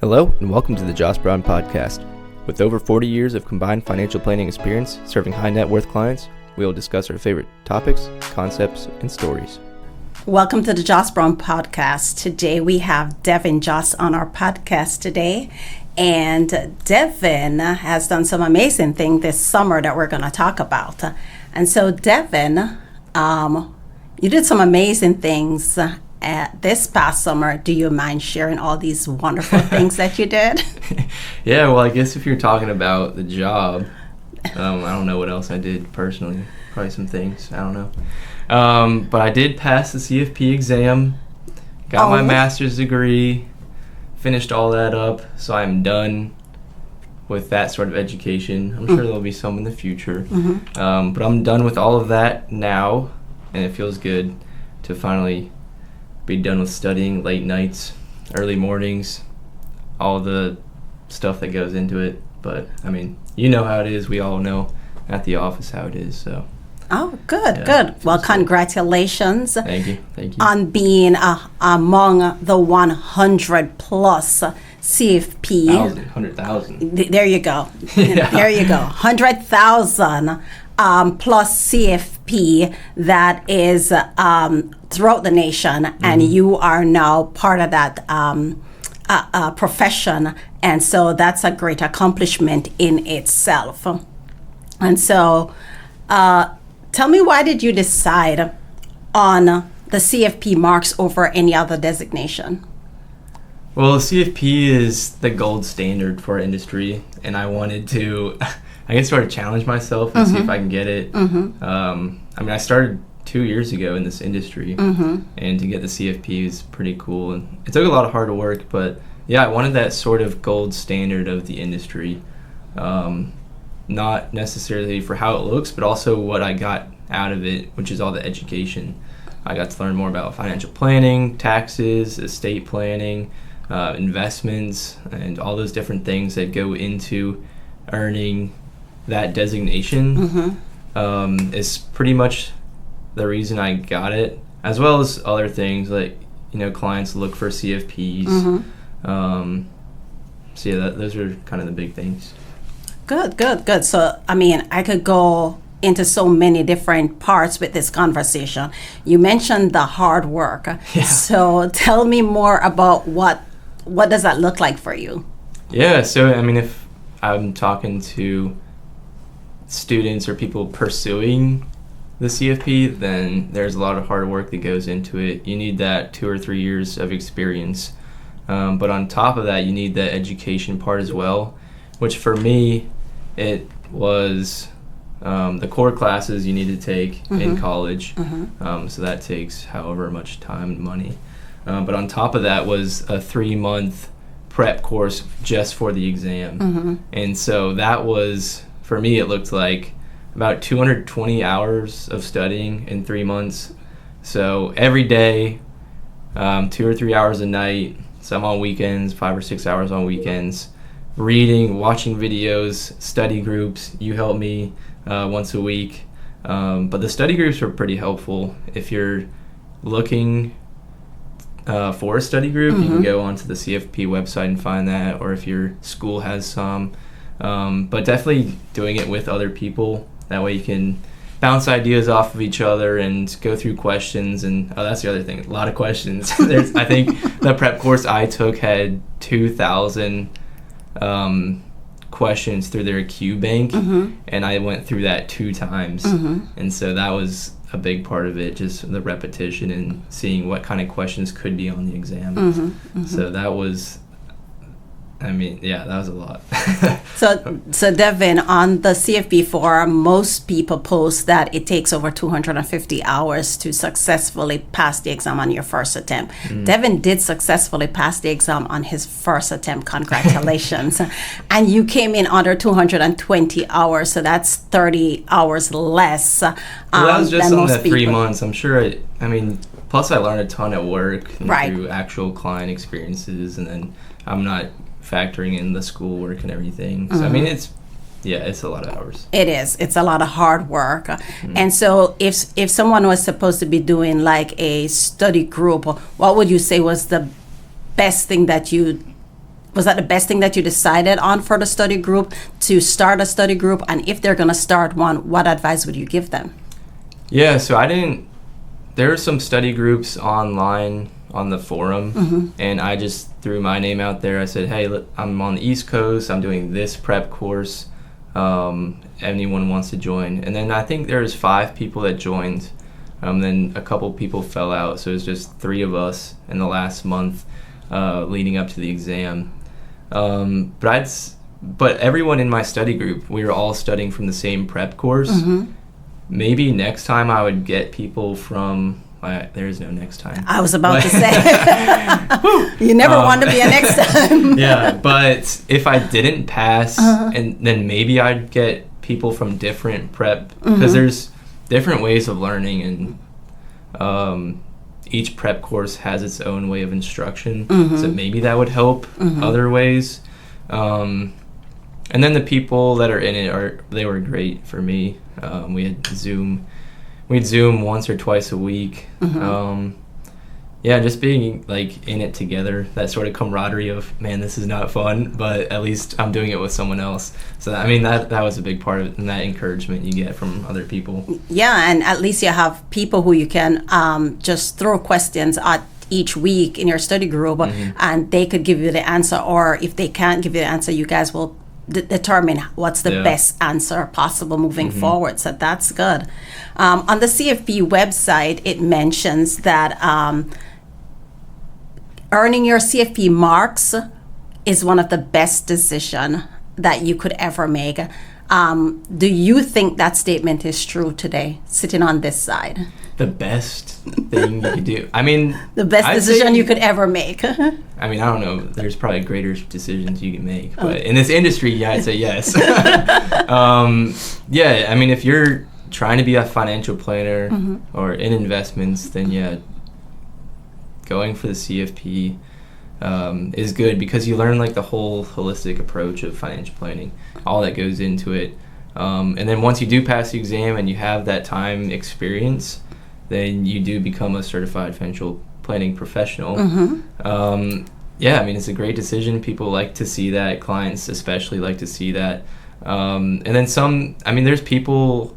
Hello, and welcome to the Joss Brown Podcast. With over 40 years of combined financial planning experience serving high net worth clients, we will discuss our favorite topics, concepts, and stories. Welcome to the Joss Brown Podcast. Today we have Deven Joss on our podcast today. And Deven has done some amazing things this summer that we're going to talk about. And so Deven, you did some amazing things this past summer. Do you mind sharing all these wonderful things that you did? Yeah, well, I guess if you're talking about the job, I don't know what else I did personally. Probably some things. I don't know. But I did pass the CFP exam, got my master's degree, finished all that up, so I'm done with that sort of education. I'm sure there'll be some in the future. But I'm done with all of that now, and it feels good to finally be done with studying late nights, early mornings, all the stuff that goes into it. But I mean, you know how it is. We all know at the office how it is. So. Oh, good, good. Well, congratulations. Thank you. On being among the 100 plus CFP. 100,000. There you go. Yeah. There you go. 100,000 plus CFP that is throughout the nation, and you are now part of that profession, and so that's a great accomplishment in itself. And so tell me, why did you decide on the CFP marks over any other designation? Well, the CFP is the gold standard for our industry, and I wanted to, I guess, sort of challenge myself and see if I can get it. I mean, I started 2 years ago in this industry, and to get the CFP is pretty cool. And it took a lot of hard work, but yeah, I wanted that sort of gold standard of the industry. Not necessarily for how it looks, but also what I got out of it, which is all the education. I got to learn more about financial planning, taxes, estate planning, investments, and all those different things that go into earning that designation. Is pretty much the reason I got it, as well as other things like, clients look for CFPs. So yeah, those are kind of the big things. Good. So, I mean, I could go into so many different parts with this conversation. You mentioned the hard work. Yeah. So tell me more about what does that look like for you? Yeah, so, I mean, if I'm talking to students or people pursuing the CFP, then there's a lot of hard work that goes into it. You need that 2 or 3 years of experience. But on top of that, you need the education part as well, which for me, it was the core classes you need to take in college. So that takes however much time and money. But on top of that was a 3-month prep course just for the exam. And so that was, for me, it looked like about 220 hours of studying in 3 months. So every day, 2 or 3 hours a night, some on weekends, 5 or 6 hours on weekends, reading, watching videos, study groups. You help me once a week. But the study groups were pretty helpful. If you're looking for a study group, you can go onto the CFP website and find that, or if your school has some. But definitely doing it with other people. That way you can bounce ideas off of each other and go through questions. And that's the other thing, a lot of questions. I think the prep course I took had 2,000 questions through their Q bank, and I went through that 2 times. And so that was a big part of it, just the repetition and seeing what kind of questions could be on the exam. So that was, I mean, yeah, that was a lot. So Deven, on the CFP forum, most people post that it takes over 250 hours to successfully pass the exam on your first attempt. Deven did successfully pass the exam on his first attempt. Congratulations. And you came in under 220 hours, so that's 30 hours less. Well, that was just on that 3 people. months. I'm sure, I mean, plus I learned a ton at work through actual client experiences, and then I'm not factoring in the schoolwork and everything. So I mean, it's a lot of hours. It is. It's a lot of hard work. And so if someone was supposed to be doing like a study group, what would you say was the best thing that you was that the best thing that you decided on for the study group, to start a study group? And if they're going to start one, what advice would you give them? Yeah, so there are some study groups online on the forum, and I just threw my name out there. I said, hey, look, I'm on the East Coast, I'm doing this prep course, anyone wants to join. And then I think there's 5 people that joined, then a couple people fell out, so it was just 3 of us in the last month leading up to the exam. But everyone in my study group, we were all studying from the same prep course. Maybe next time I would get people from, there is no next time. I was about to say, you never want to be a next time. Yeah, but if I didn't pass, and then maybe I'd get people from different prep, because there's different ways of learning, and each prep course has its own way of instruction, so maybe that would help other ways. And then the people that are in it, they were great for me. We'd Zoom once or twice a week. Just being like in it together, that sort of camaraderie of, man, this is not fun, but at least I'm doing it with someone else. So I mean, that was a big part of it, and that encouragement you get from other people. Yeah, and at least you have people who you can just throw questions at each week in your study group, and they could give you the answer, or if they can't give you the answer, you guys will determine what's the best answer possible moving forward. So that's good. On the CFP website, it mentions that earning your CFP marks is one of the best decisions that you could ever make. Do you think that statement is true today, sitting on this side? The best thing you could do. I mean, the best decision you could ever make. I mean, I don't know. There's probably greater decisions you can make, but in this industry, yeah, I'd say yes. Yeah, I mean, if you're trying to be a financial planner or in investments, then yeah, going for the CFP is good, because you learn like the whole holistic approach of financial planning, all that goes into it. And then once you do pass the exam and you have that time experience, then you do become a certified financial planning professional. Yeah, I mean, it's a great decision. People like to see that. Clients especially like to see that. And then there's people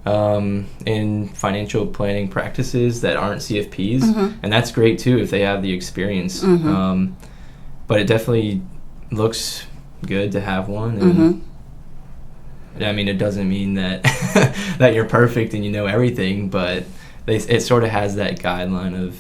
in financial planning practices that aren't CFPs, and that's great too if they have the experience. But it definitely looks good to have one. And I mean, it doesn't mean that that you're perfect and you know everything, but it sort of has that guideline of,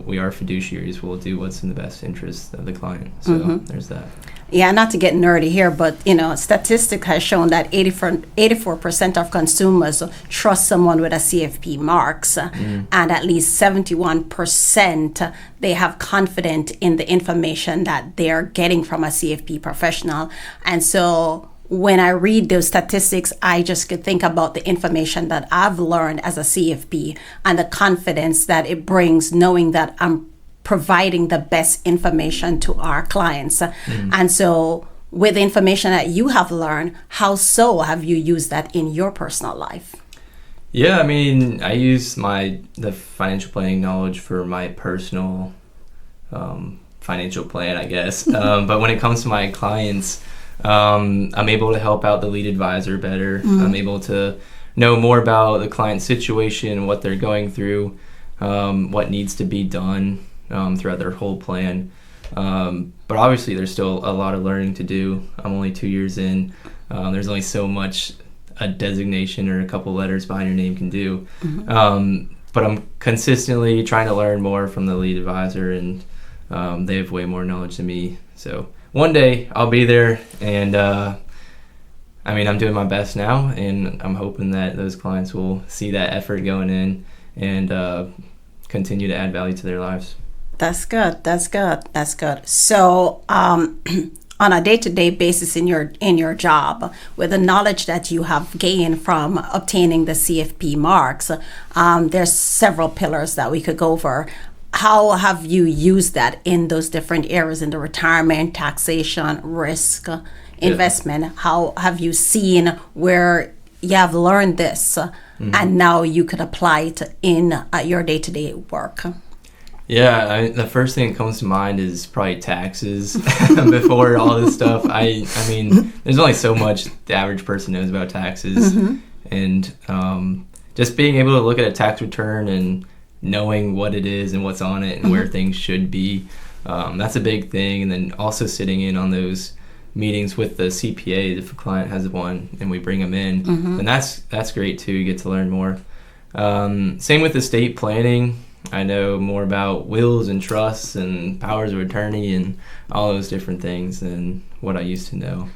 we are fiduciaries, we'll do what's in the best interest of the client. So there's that. Yeah, not to get nerdy here, but statistics has shown that 84% of consumers trust someone with a CFP marks, and at least 71% they have confidence in the information that they're getting from a CFP professional. And so when I read those statistics, I just could think about the information that I've learned as a CFP and the confidence that it brings, knowing that I'm providing the best information to our clients. And so with the information that you have learned, how so have you used that in your personal life? Yeah, I mean, I use the financial planning knowledge for my personal financial plan, I guess. But when it comes to my clients, I'm able to help out the lead advisor better. I'm able to know more about the client's situation, what they're going through, what needs to be done throughout their whole plan. But obviously there's still a lot of learning to do. I'm only 2 years in. There's only so much a designation or a couple letters behind your name can do. But I'm consistently trying to learn more from the lead advisor, and they have way more knowledge than me. So one day I'll be there, and I'm doing my best now, and I'm hoping that those clients will see that effort going in and continue to add value to their lives. That's good. So on a day-to-day basis in your job, with the knowledge that you have gained from obtaining the CFP marks, there's several pillars that we could go over. How have you used that in those different areas, in the retirement, taxation, risk, investment? How have you seen where you have learned this and now you could apply it in your day-to-day work? Yeah, the first thing that comes to mind is probably taxes before all this stuff. I mean, there's only so much the average person knows about taxes. And just being able to look at a tax return and knowing what it is and what's on it and where things should be, that's a big thing. And then also sitting in on those meetings with the CPA if a client has one and we bring them in. And that's great too. You get to learn more. Same with estate planning. I know more about wills and trusts and powers of attorney and all those different things than what I used to know.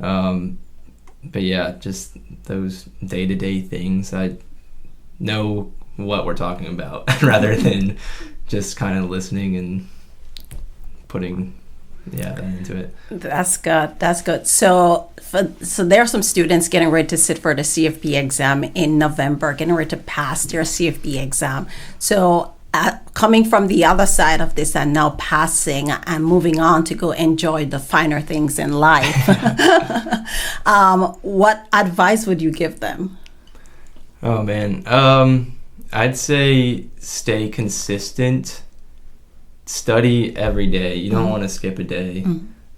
But yeah, just those day-to-day things. I know what we're talking about rather than just kind of listening and putting that into it. That's good. So there are some students getting ready to sit for the CFP exam in November, getting ready to pass their CFP exam. So coming from the other side of this and now passing and moving on to go enjoy the finer things in life, what advice would you give them? Oh man, I'd say stay consistent. Study every day. You don't want to skip a day,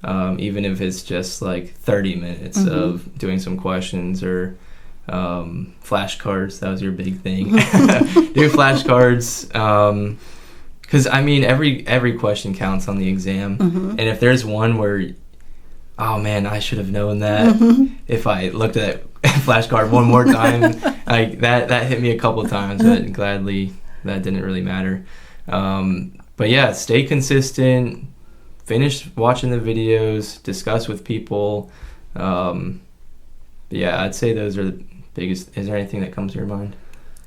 even if it's just like 30 minutes of doing some questions or flashcards. That was your big thing. Do flashcards, because I mean every question counts on the exam. And if there's one where, oh man, I should have known that if I looked at that flashcard one more time, like that hit me a couple times, but gladly that didn't really matter. But yeah, stay consistent, finish watching the videos, discuss with people. Yeah, I'd say those are the biggest. Is there anything that comes to your mind?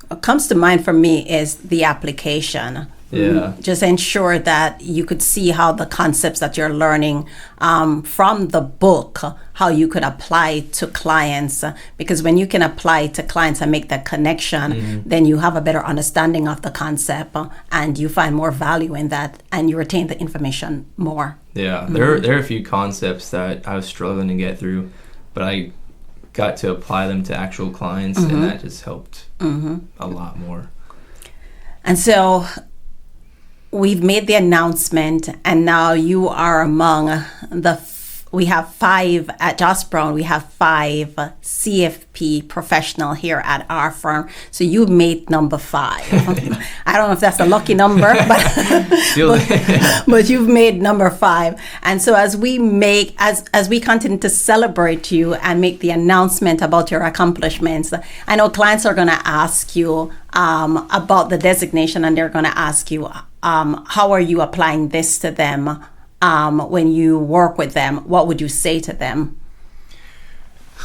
What comes to mind for me is the application. Yeah. Just ensure that you could see how the concepts that you're learning from the book, how you could apply to clients. Because when you can apply to clients and make that connection, then you have a better understanding of the concept and you find more value in that and you retain the information more. Yeah, there are a few concepts that I was struggling to get through, but I got to apply them to actual clients and that just helped a lot more. And so we've made the announcement, and now you are among we have 5 at Joss Brown. We have 5 CFP professional here at our firm. So you made number 5. I don't know if that's a lucky number, but you've made number 5. And so as we continue to celebrate you and make the announcement about your accomplishments, I know clients are going to ask you about the designation, and they're going to ask you, how are you applying this to them? When you work with them, what would you say to them?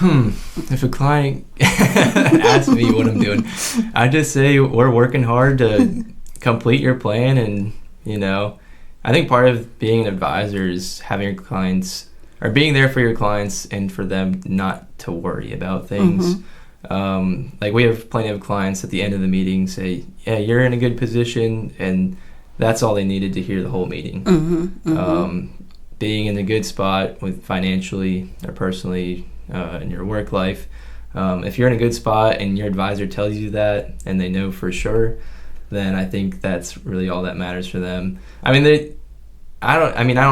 If a client asks me what I'm doing, I just say we're working hard to complete your plan. And, I think part of being an advisor is having your clients or being there for your clients and for them not to worry about things. Like we have plenty of clients at the end of the meeting say, yeah, you're in a good position, and that's all they needed to hear the whole meeting. Being in a good spot with financially or personally in your work life. If you're in a good spot and your advisor tells you that and they know for sure, then I think that's really all that matters for them. I don't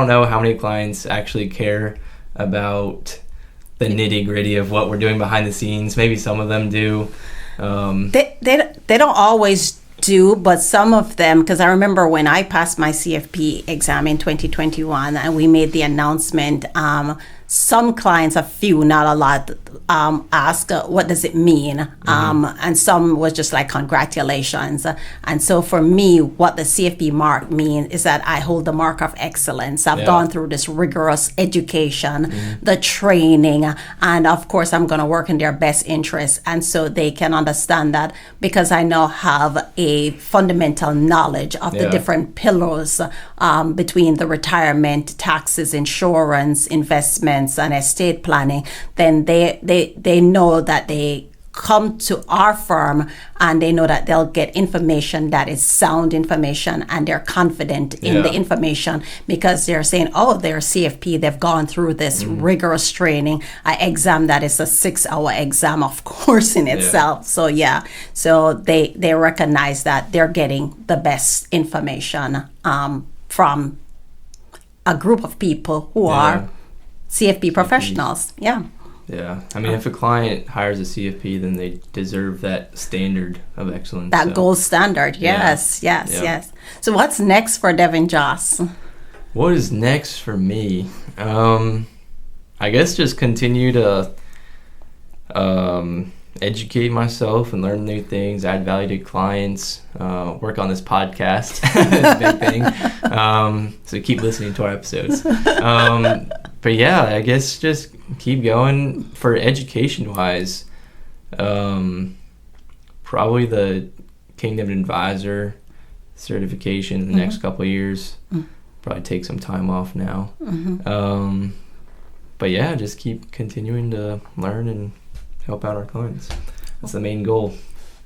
know how many clients actually care about the nitty-gritty of what we're doing behind the scenes. Maybe some of them do. They don't always do, but some of them, because I remember when I passed my CFP exam in 2021 and we made the announcement, some clients, a few, not a lot, ask, what does it mean? And some was just like, congratulations. And so for me, what the CFP mark means is that I hold the mark of excellence. I've gone through this rigorous education, the training, and of course, I'm going to work in their best interest. And so they can understand that because I now have a fundamental knowledge of the different pillars between the retirement, taxes, insurance, investments, and estate planning, then they know that they come to our firm and they know that they'll get information that is sound information and they're confident in the information because they're saying, oh, they're CFP, they've gone through this rigorous training, an exam that is a 6-hour exam, of course, in itself. So so they recognize that they're getting the best information from a group of people who are CFP professionals. Yeah, I mean, if a client hires a CFP, then they deserve that standard of excellence. That gold standard, yes. So what's next for Deven Joss? What is next for me? I guess just continue to educate myself and learn new things, add value to clients, work on this podcast. It's a big thing. So keep listening to our episodes. But yeah, I guess just keep going for education-wise. Probably the Kingdom Advisor certification in the next couple of years. Probably take some time off now. But yeah, just keep continuing to learn and help out our clients. That's the main goal.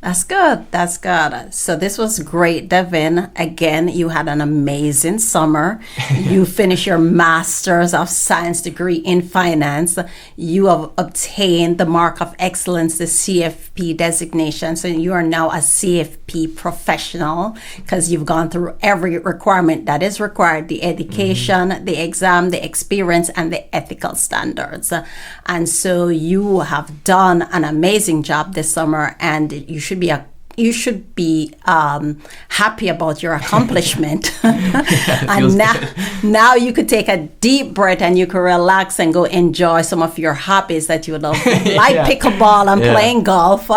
That's good. So this was great, Deven. Again, you had an amazing summer. You finished your Master's of Science degree in finance. You have obtained the Mark of Excellence, the CFP designation. So you are now a CFP professional because you've gone through every requirement that is required, the education, the exam, the experience, and the ethical standards. And so you have done an amazing job this summer, and you should be happy about your accomplishment. And now you could take a deep breath and you could relax and go enjoy some of your hobbies that you love, like pickleball and playing golf.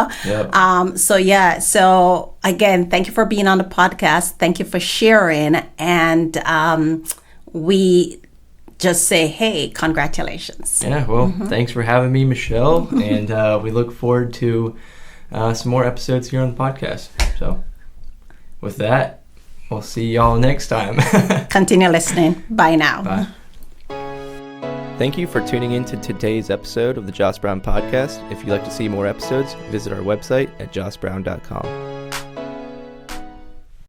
So again, thank you for being on the podcast. Thank you for sharing. And we just say, hey, congratulations. Yeah, well, thanks for having me, Michelle. And we look forward to some more episodes here on the podcast. So with that, we'll see y'all next time. Continue listening. Bye now. Bye. Thank you for tuning in to today's episode of the Joss Brown Podcast. If you'd like to see more episodes, visit our website at jossbrown.com.